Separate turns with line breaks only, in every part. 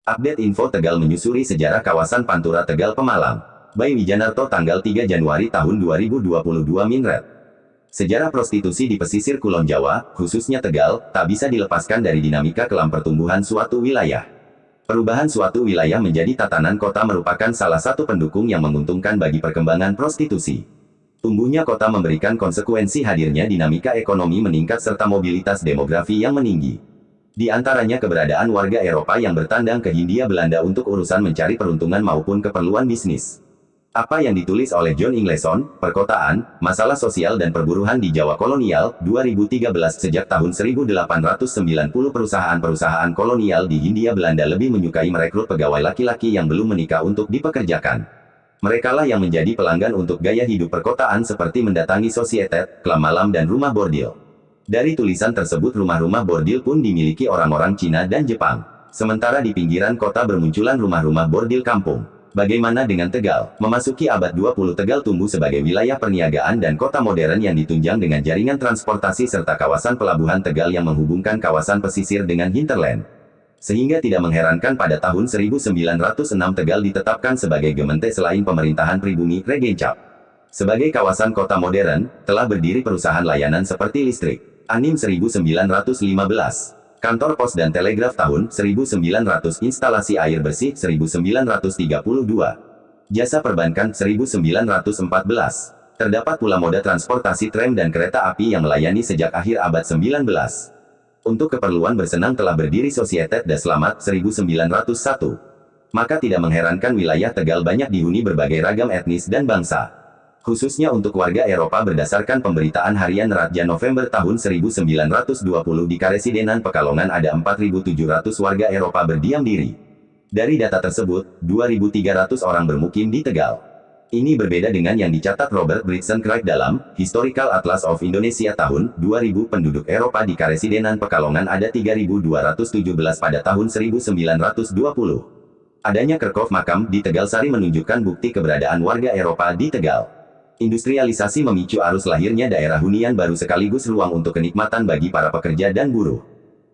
Update info Tegal menyusuri sejarah kawasan Pantura Tegal Pemalang. By Wijanarto tanggal 3 Januari tahun 2022 Minret. Sejarah prostitusi di pesisir Kulon Jawa, khususnya Tegal, tak bisa dilepaskan dari dinamika kelam pertumbuhan suatu wilayah. Perubahan suatu wilayah menjadi tatanan kota merupakan salah satu pendukung yang menguntungkan bagi perkembangan prostitusi. Tumbuhnya kota memberikan konsekuensi hadirnya dinamika ekonomi meningkat serta mobilitas demografi yang meninggi. Di antaranya keberadaan warga Eropa yang bertandang ke Hindia Belanda untuk urusan mencari peruntungan maupun keperluan bisnis. Apa yang ditulis oleh John Ingleson, Perkotaan, Masalah Sosial dan Perburuhan di Jawa Kolonial, 2013. Sejak tahun 1890 perusahaan-perusahaan kolonial di Hindia Belanda lebih menyukai merekrut pegawai laki-laki yang belum menikah untuk dipekerjakan. Merekalah yang menjadi pelanggan untuk gaya hidup perkotaan seperti mendatangi sosietet, klub malam dan rumah bordil. Dari tulisan tersebut rumah-rumah bordil pun dimiliki orang-orang Cina dan Jepang. Sementara di pinggiran kota bermunculan rumah-rumah bordil kampung. Bagaimana dengan Tegal? Memasuki abad 20 Tegal tumbuh sebagai wilayah perniagaan dan kota modern yang ditunjang dengan jaringan transportasi serta kawasan pelabuhan Tegal yang menghubungkan kawasan pesisir dengan hinterland. Sehingga tidak mengherankan pada tahun 1906 Tegal ditetapkan sebagai gemeente selain pemerintahan pribumi Regencap. Sebagai kawasan kota modern, telah berdiri perusahaan layanan seperti listrik, Anim 1915, kantor pos dan telegraf tahun 1900, instalasi air bersih 1932, jasa perbankan 1914. Terdapat pula moda transportasi tram dan kereta api yang melayani sejak akhir abad 19. Untuk keperluan bersenang telah berdiri Sosietet Das Slamet 1901. Maka tidak mengherankan wilayah Tegal banyak dihuni berbagai ragam etnis dan bangsa. Khususnya untuk warga Eropa berdasarkan pemberitaan harian Raja November tahun 1920 di Karesidenan Pekalongan ada 4.700 warga Eropa berdiam diri. Dari data tersebut, 2.300 orang bermukim di Tegal. Ini berbeda dengan yang dicatat Robert Britson-Craig dalam Historical Atlas of Indonesia tahun 2000 penduduk Eropa di Karesidenan Pekalongan ada 3.217 pada tahun 1920. Adanya kerkhof makam di Tegal Sari menunjukkan bukti keberadaan warga Eropa di Tegal. Industrialisasi memicu arus lahirnya daerah hunian baru sekaligus ruang untuk kenikmatan bagi para pekerja dan buruh.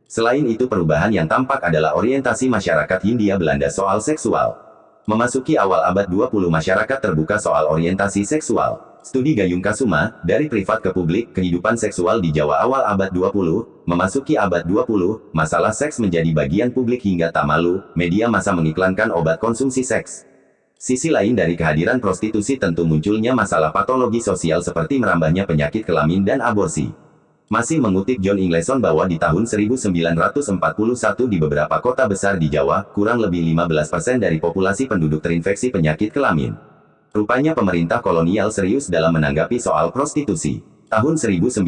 Selain itu perubahan yang tampak adalah orientasi masyarakat Hindia Belanda soal seksual. Memasuki awal abad 20 masyarakat terbuka soal orientasi seksual. Studi Gayung Kasuma, Dari Privat ke Publik, Kehidupan Seksual di Jawa awal abad 20, memasuki abad 20, masalah seks menjadi bagian publik hingga tak malu, media massa mengiklankan obat konsumsi seks. Sisi lain dari kehadiran prostitusi tentu munculnya masalah patologi sosial seperti merambahnya penyakit kelamin dan aborsi. Masih mengutip John Ingleson bahwa di tahun 1941 di beberapa kota besar di Jawa, kurang lebih 15% dari populasi penduduk terinfeksi penyakit kelamin. Rupanya pemerintah kolonial serius dalam menanggapi soal prostitusi. Tahun 1905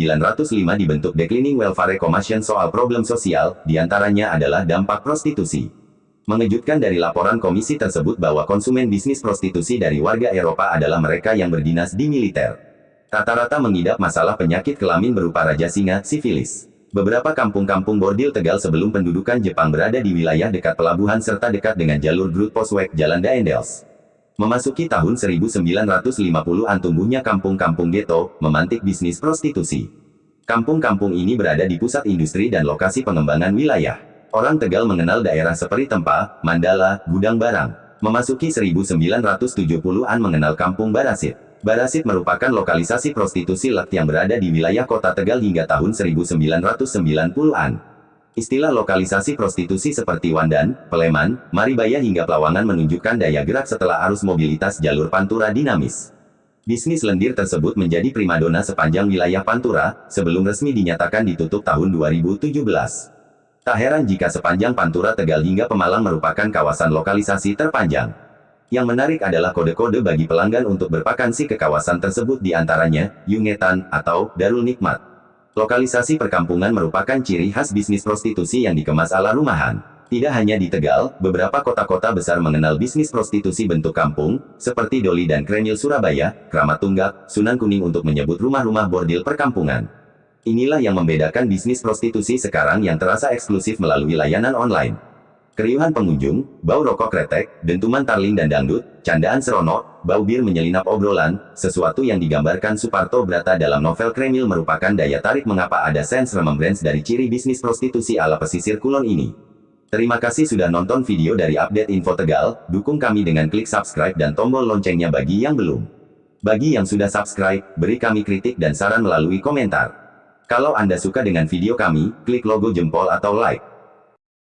dibentuk Declining Welfare Commission soal problem sosial, diantaranya adalah dampak prostitusi. Mengejutkan dari laporan komisi tersebut bahwa konsumen bisnis prostitusi dari warga Eropa adalah mereka yang berdinas di militer. Rata-rata mengidap masalah penyakit kelamin berupa raja singa, sifilis. Beberapa kampung-kampung bordil Tegal sebelum pendudukan Jepang berada di wilayah dekat pelabuhan serta dekat dengan jalur Groot Posweg Jalan Daendels. Memasuki tahun 1950-an tumbuhnya kampung-kampung ghetto, memantik bisnis prostitusi. Kampung-kampung ini berada di pusat industri dan lokasi pengembangan wilayah. Orang Tegal mengenal daerah seperti Tempa, Mandala, Gudang Barang. Memasuki 1970-an mengenal Kampung Barasit. Barasit merupakan lokalisasi prostitusi lek yang berada di wilayah kota Tegal hingga tahun 1990-an. Istilah lokalisasi prostitusi seperti Wandan, Peleman, Maribaya hingga Plawangan menunjukkan daya gerak setelah arus mobilitas jalur Pantura dinamis. Bisnis lendir tersebut menjadi primadona sepanjang wilayah Pantura, sebelum resmi dinyatakan ditutup tahun 2017. Tak heran jika sepanjang Pantura Tegal hingga Pemalang merupakan kawasan lokalisasi terpanjang. Yang menarik adalah kode-kode bagi pelanggan untuk bervakansi ke kawasan tersebut diantaranya, Yungetan, atau Darul Nikmat. Lokalisasi perkampungan merupakan ciri khas bisnis prostitusi yang dikemas ala rumahan. Tidak hanya di Tegal, beberapa kota-kota besar mengenal bisnis prostitusi bentuk kampung, seperti Doli dan Krenil Surabaya, Kramat Tunggak, Sunan Kuning untuk menyebut rumah-rumah bordil perkampungan. Inilah yang membedakan bisnis prostitusi sekarang yang terasa eksklusif melalui layanan online. Keriuhan pengunjung, bau rokok kretek, dentuman tarling dan dangdut, candaan seronok, bau bir menyelinap obrolan, sesuatu yang digambarkan Suparto Brata dalam novel Kremil merupakan daya tarik mengapa ada sense remembrance dari ciri bisnis prostitusi ala pesisir kulon ini. Terima kasih sudah nonton video dari Update Info Tegal, dukung kami dengan klik subscribe dan tombol loncengnya bagi yang belum. Bagi yang sudah subscribe, beri kami kritik dan saran melalui komentar. Kalau Anda suka dengan video kami, klik logo jempol atau like.